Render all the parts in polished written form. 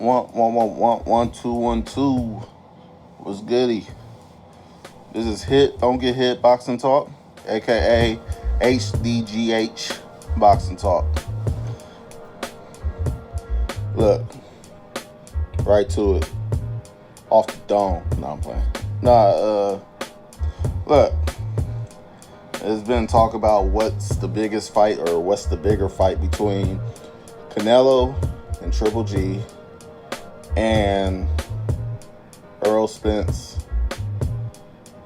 One, two, 1, 2. What's goody? This is Hit, Don't Get Hit Boxing Talk, aka HDGH Boxing Talk. Look, right to it. Off the dome. No, I'm playing. Look. There's been talk about what's the biggest fight or what's the bigger fight between Canelo and Triple G and Errol Spence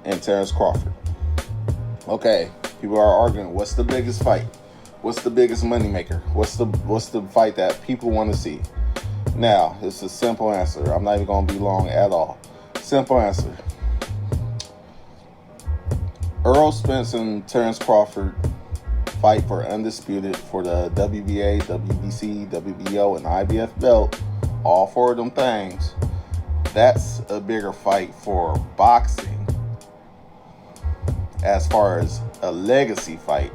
and Terrence Crawford. Okay, people are arguing, what's the biggest fight? What's the biggest moneymaker? What's the fight that people want to see? Now, it's a simple answer. I'm not even going to be long at all. Simple answer. Errol Spence and Terrence Crawford fight for undisputed for the WBA, WBC, WBO, and IBF belt. All four of them things. That's a bigger fight for boxing. As far as a legacy fight,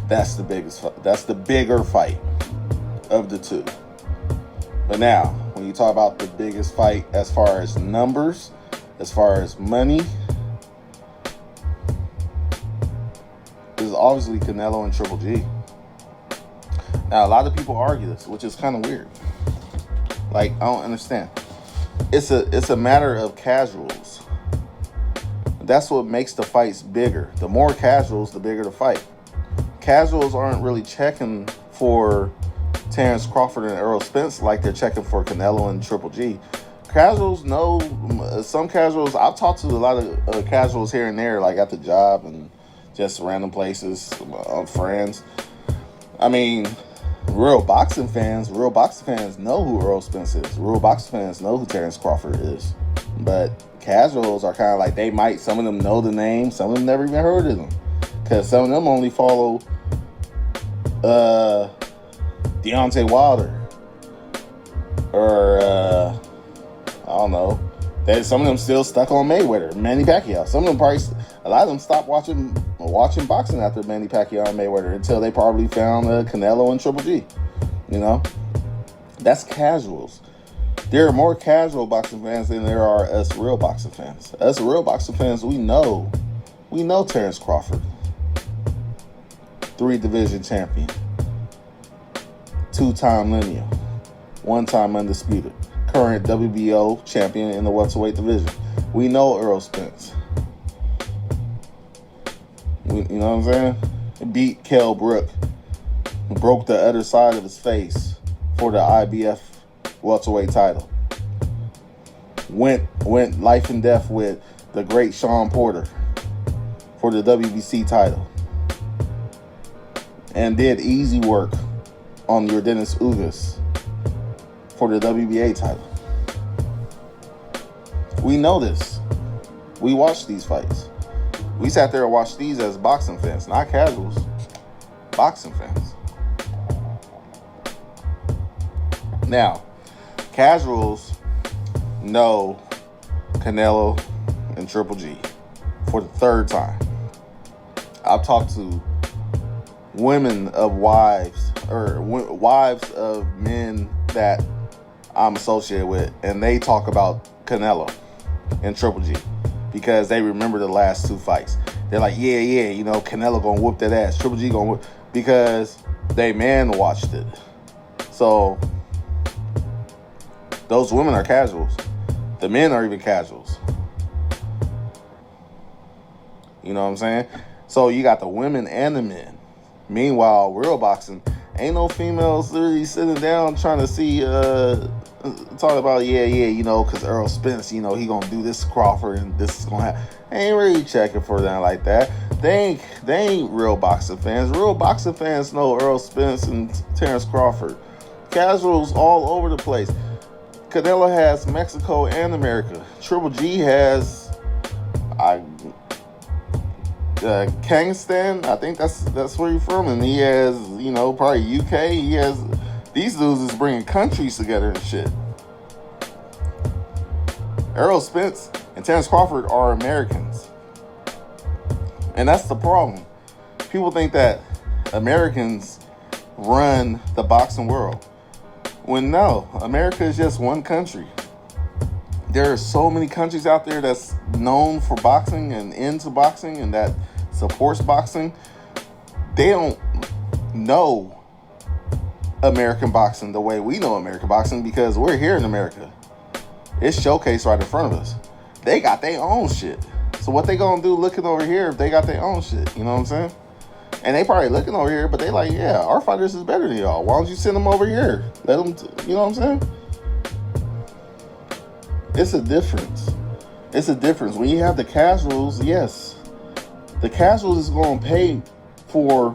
that's the bigger fight of the two. But now, when you talk about the biggest fight as far as numbers, as far as money, is obviously Canelo and Triple G. Now, a lot of people argue this, which is kind of weird. Like, I don't understand. It's a matter of casuals. That's what makes the fights bigger. The more casuals, the bigger the fight. Casuals aren't really checking for Terrence Crawford and Errol Spence like they're checking for Canelo and Triple G. Casuals know, some casuals, I've talked to a lot of casuals here and there, like at the job and just random places, friends. I mean, real boxing fans know who Errol Spence is. Real boxing fans know who Terrence Crawford is. But casuals are kind of like, some of them know the name, some of them never even heard of them. Because some of them only follow Deontay Wilder. Or, I don't know. Some of them still stuck on Mayweather, Manny Pacquiao. Some of them probably, a lot of them stopped watching boxing after Manny Pacquiao and Mayweather until they probably found Canelo and Triple G. You know? That's casuals. There are more casual boxing fans than there are us real boxing fans. Us real boxing fans, we know Terrence Crawford. 3-division champion. 2-time lineal. 1-time undisputed. Current WBO champion in the welterweight division. We know Errol Spence. You know what I'm saying? He beat Kell Brook. Broke the other side of his face for the IBF welterweight title. Went life and death with the great Shawn Porter for the WBC title. And did easy work on your Dennis Ugas for the WBA title. We know this. We watch these fights. We sat there and watched these as boxing fans, not casuals. Boxing fans. Now, casuals know Canelo and Triple G for the third time. I've talked to women of wives, or wives of men that I'm associated with, and they talk about Canelo and Triple G because they remember the last two fights. They're like, yeah, Canelo gonna whoop that ass, Triple G gonna whoop, because they man watched it. So those women are casuals. The men are even casuals. You know what I'm saying? So you got the women and the men. Meanwhile, real boxing, ain't no females literally sitting down trying to see, talking about, because Errol Spence, he gonna do this to Crawford and this is gonna happen. Ain't really checking for them like that. They ain't real boxing fans. Real boxing fans know Errol Spence and Terrence Crawford. Casuals all over the place. Canelo has Mexico and America. Triple G has Kazakhstan, I think that's where you're from, and he has, probably UK. He has, these dudes is bringing countries together and shit. Errol Spence and Terrence Crawford are Americans, and that's the problem. People think that Americans run the boxing world. When no, America is just one country. There are so many countries out there that's known for boxing and into boxing and that supports boxing. They don't know American boxing the way we know American boxing because we're here in America. It's showcased right in front of us. They got their own shit. So what they gonna do looking over here if they got their own shit? You know what I'm saying? And they probably looking over here, but they like, yeah, our fighters is better than y'all. Why don't you send them over here? Let them, you know what I'm saying? It's a difference. It's a difference. When you have the casuals, yes, the casuals is going to pay for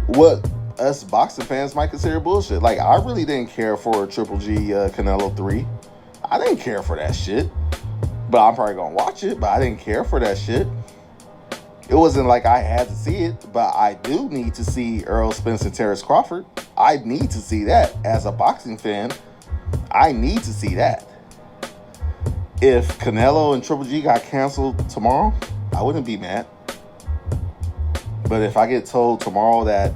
what us boxing fans might consider bullshit. Like, I really didn't care for Triple G Canelo 3. I didn't care for that shit. But I'm probably going to watch it, but I didn't care for that shit. It wasn't like I had to see it, but I do need to see Errol Spence and Terrence Crawford. I need to see that. As a boxing fan, I need to see that. If Canelo and Triple G got canceled tomorrow, I wouldn't be mad. But if I get told tomorrow that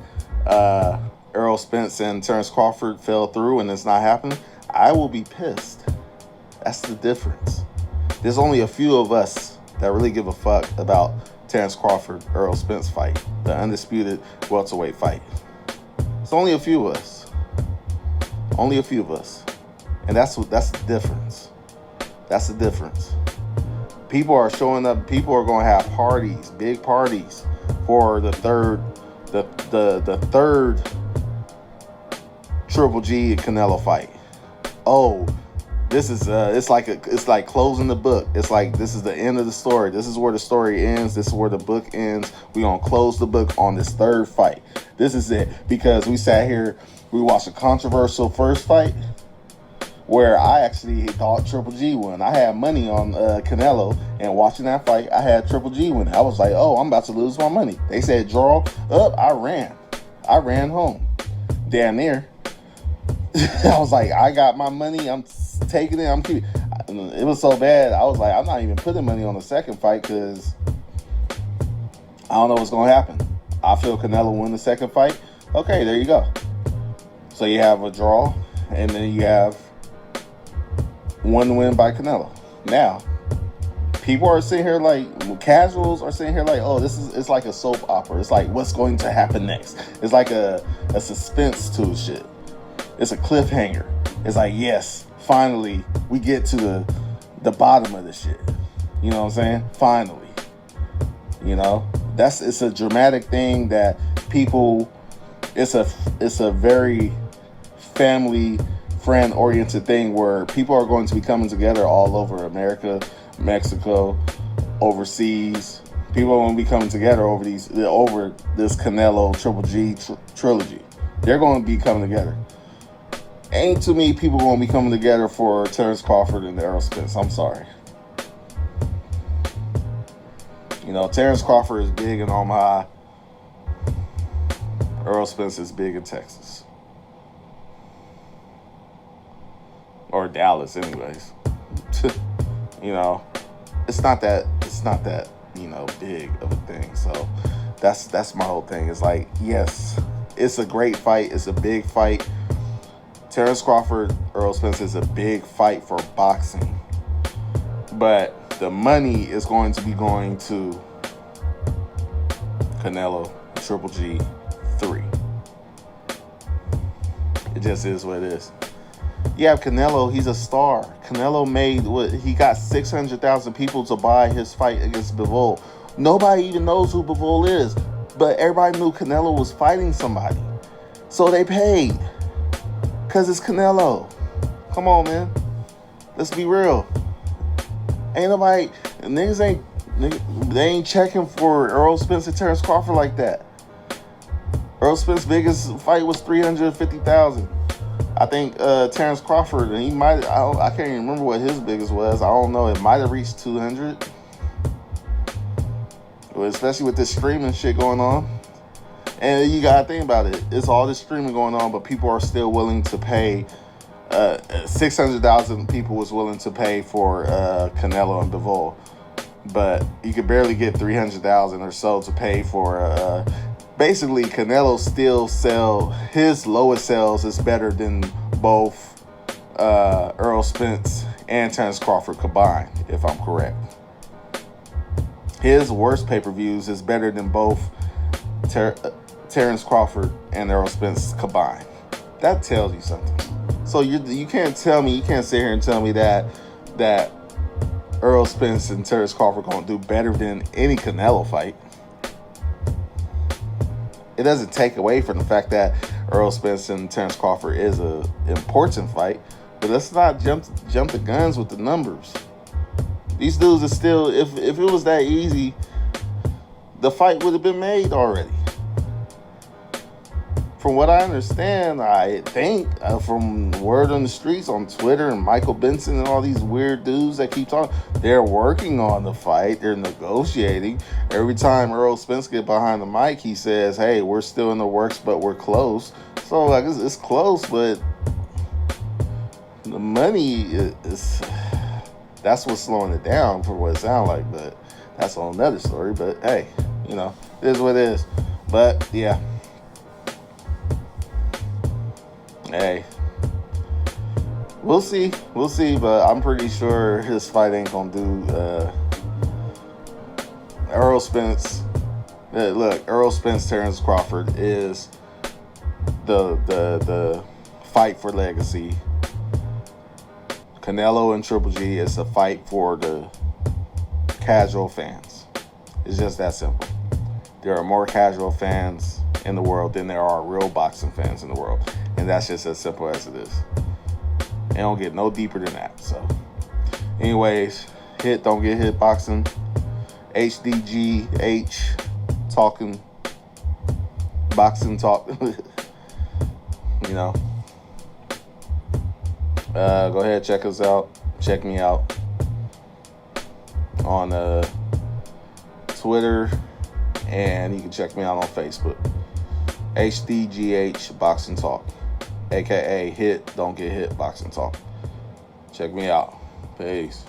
Errol Spence and Terrence Crawford fell through and it's not happening, I will be pissed. That's the difference. There's only a few of us that really give a fuck about Terrence Crawford, Errol Spence fight, the undisputed welterweight fight. It's only a few of us. Only a few of us. And that's the difference. That's the difference. People are showing up. People are going to have parties, big parties, for the third Triple G and Canelo fight. Oh, this is it's like closing the book. It's like this is the end of the story. This is where the story ends. This is where the book ends. We're gonna close the book on this third fight. This is it, because we sat here, we watched a controversial first fight where I actually thought Triple G won. I had money on Canelo, and watching that fight, I had Triple G win. I was like, oh, I'm about to lose my money. They said draw up. I ran home. Damn near. I was like, I got my money. I'm taking it. I'm keeping. It was so bad. I was like, I'm not even putting money on the second fight because I don't know what's going to happen. I feel Canelo win the second fight. Okay, there you go. So you have a draw, and then you have one win by Canelo. Now, people are sitting here like, casuals are sitting here like, oh, it's like a soap opera. It's like, what's going to happen next? It's like a suspense to shit. It's a cliffhanger. It's like, yes, finally, we get to the bottom of the shit. You know what I'm saying? Finally. You know? It's a dramatic thing that people, it's a very family friend oriented thing where people are going to be coming together all over America, Mexico, overseas. People are going to be coming together over this Canelo Triple G trilogy. They're going to be coming together. Ain't too many people going to be coming together for Terrence Crawford and Errol Spence. I'm sorry. You know, Terrence Crawford is big in Omaha. Errol Spence is big in Texas. Or Dallas, anyways. You know, it's not that, you know, big of a thing. So that's my whole thing. It's like, yes, it's a great fight. It's a big fight. Terrence Crawford, Errol Spence is a big fight for boxing. But the money is going to be going to Canelo, Triple G 3. It just is what it is. You have Canelo, he's a star. Canelo he got 600,000 people to buy his fight against Bivol. Nobody even knows who Bivol is, but everybody knew Canelo was fighting somebody. So they paid. Because it's Canelo. Come on, man. Let's be real. They ain't checking for Errol Spence and Terrence Crawford like that. Errol Spence's biggest fight was 350,000. I think Terrence Crawford, I can't even remember what his biggest was. I don't know. It might have reached 200. Especially with this streaming shit going on. And you gotta think about it. It's all this streaming going on, but people are still willing to pay. 600,000 people was willing to pay for Canelo and Bivol. But you could barely get 300,000 or so to pay for basically Canelo still his lowest sales is better than both Errol Spence and Terence Crawford combined, if I'm correct. His worst pay-per-views is better than both Terence Crawford and Errol Spence combined. That tells you something. So you can't sit here and tell me that Errol Spence and Terence Crawford gonna do better than any Canelo fight. It doesn't take away from the fact that Errol Spence and Terence Crawford is an important fight, but let's not jump the guns with the numbers. These dudes are still, if it was that easy, the fight would have been made already. From what I understand, I think, from word on the streets, on Twitter, and Michael Benson and all these weird dudes that keep talking, they're working on the fight. They're negotiating. Every time Errol Spence gets behind the mic, he says, hey, we're still in the works, but we're close. So, like, it's close, but the money is that's what's slowing it down for what it sounds like. But that's a whole nother story. But, hey, it is what it is. But, yeah. Hey, we'll see, but I'm pretty sure his fight ain't gonna do Errol Spence. Look, Errol Spence, Terence Crawford is the fight for legacy. Canelo and Triple G is a fight for the casual fans. It's just that simple. There are more casual fans in the world than there are real boxing fans in the world. And that's just as simple as it is. It don't get no deeper than that. So, anyways, don't get hit boxing. HDGH talking. Boxing talk. Go ahead, check us out. Check me out on Twitter. And you can check me out on Facebook. HDGH Boxing Talk, aka Hit Don't Get Hit Boxing Talk. Check me out. Peace.